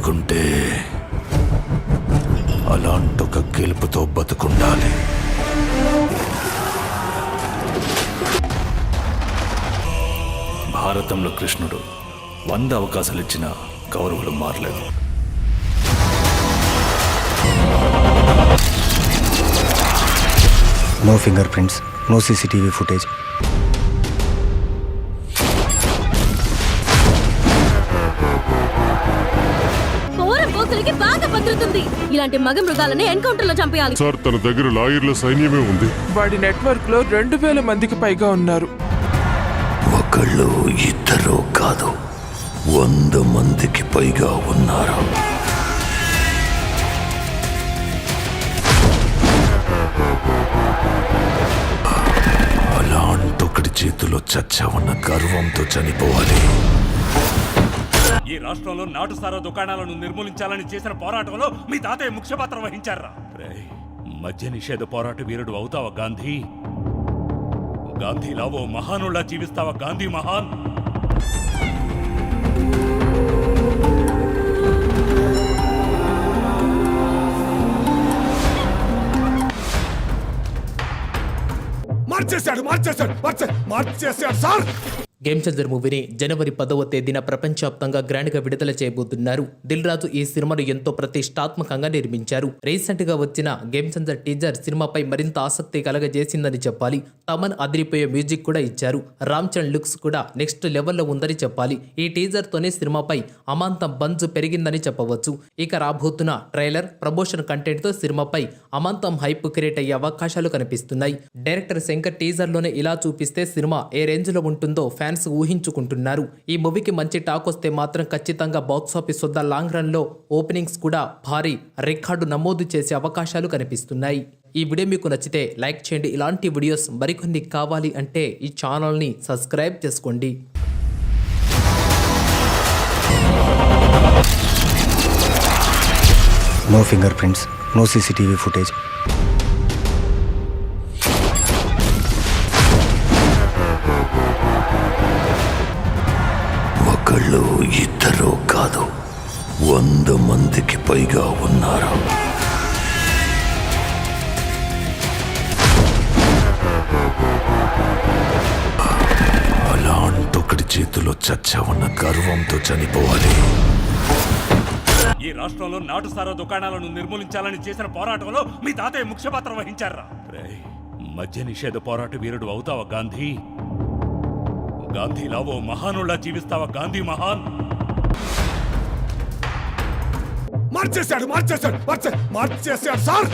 బతుకుంటే అలాంటొక గెలుపుతో బతుకుండాలి. భారతంలో కృష్ణుడు 100 అవకాశాలు ఇచ్చిన కౌరవులు మారలేదు. No fingerprints, no CCTV footage. పోతులకి బాగా భద్రతుంది. ఇలాంటి మగ మృగాలని ఎన్కౌంటర్ లో చంపేయాలి. సార్, తన దగ్గర లాయర్ల సైన్యమే ఉంది. వాడి నెట్వర్క్ లో 2000 మందికి పైగా ఉన్నారు. ఒకళ్ళు ఇద్దరు కాదు, 100 మందికి పైగా ఉన్నారు. అలాంటొకటి చేతిలో చచ్చావన్న గర్వంతో చనిపోవాలి. ఈ రాష్ట్రంలో నాటుసారా దుకాణాలను నిర్మూలించాలని చేసిన పోరాటంలో మీ తాతయ్య ముఖ్య పాత్ర వహించారా? మద్య నిషేధ పోరాట వీరుడు అవుతావా గాంధీ? గాంధీలా ఓ మహానుల్లా జీవిస్తావా గాంధీ మహాన్? మార్చేశాడు సార్. గేమ్ చేంజర్ మూవీని జనవరి 10వ తేదీన ప్రపంచవ్యాప్తంగా గ్రాండ్ గా విడుదల చేయబోతున్నారు. దిల్ రాజు ఈ సినిమాను ఎంతో ప్రతిష్టాత్మకంగా నిర్మించారు. రీసెంట్ గా వచ్చిన గేమ్ చేంజర్ టీజర్ సినిమాపై మరింత ఆసక్తి కలగజేసిందని చెప్పాలి. తమన్ అదిరిపోయే మ్యూజిక్ కూడా ఇచ్చారు. రామ్ చరణ్ లుక్స్ కూడా నెక్స్ట్ లెవెల్లో ఉందని చెప్పాలి. ఈ టీజర్ తోనే సినిమాపై అమాంతం బంజ్ పెరిగిందని చెప్పవచ్చు. ఇక రాబోతున్న ట్రైలర్, ప్రమోషన్ కంటెంట్ తో సినిమాపై అమాంతం హైప్ క్రియేట్ అయ్యే అవకాశాలు కనిపిస్తున్నాయి. డైరెక్టర్ శంకర్ టీజర్ లోనే ఇలా చూపిస్తే సినిమా ఏ రేంజ్ లో ఉంటుందో ఫ్యాన్స్ ఊహించుకుంటున్నారు. ఈ మూవీకి మంచి టాక్ వస్తే మాత్రం ఖచ్చితంగా బాక్సాఫీస్ వద్ద లాంగ్ రన్ లో ఓపెనింగ్స్ కూడా భారీ రికార్డు నమోదు చేసే అవకాశాలు కనిపిస్తున్నాయి. ఈ వీడియో మీకు నచ్చితే లైక్ చేయండి. ఇలాంటి వీడియోస్ మరికొన్ని కావాలి అంటే ఈ ఛానల్ని సబ్స్క్రైబ్ చేసుకోండి. No fingerprints, no CCTV footage. ఒకళ్ళు ఇద్దరు కాదు, 100 మందికి పైగా ఉన్నారు. అలాంటొకటి చేతిలో చచ్చావన్న గర్వంతో చనిపోవాలి. ఈ రాష్ట్రంలో నాటుసారా దుకాణాలను నిర్మూలించాలని చేసిన పోరాటంలో మీ తాతయ్య ముఖ్య పాత్ర వహించారా? మద్య నిషేధ పోరాట వీరుడు అవుతావా గాంధీ? గాంధీలా ఓ మహానుల్లా జీవిస్తావా గాంధీ మహాన్? మార్చేశాడు సార్.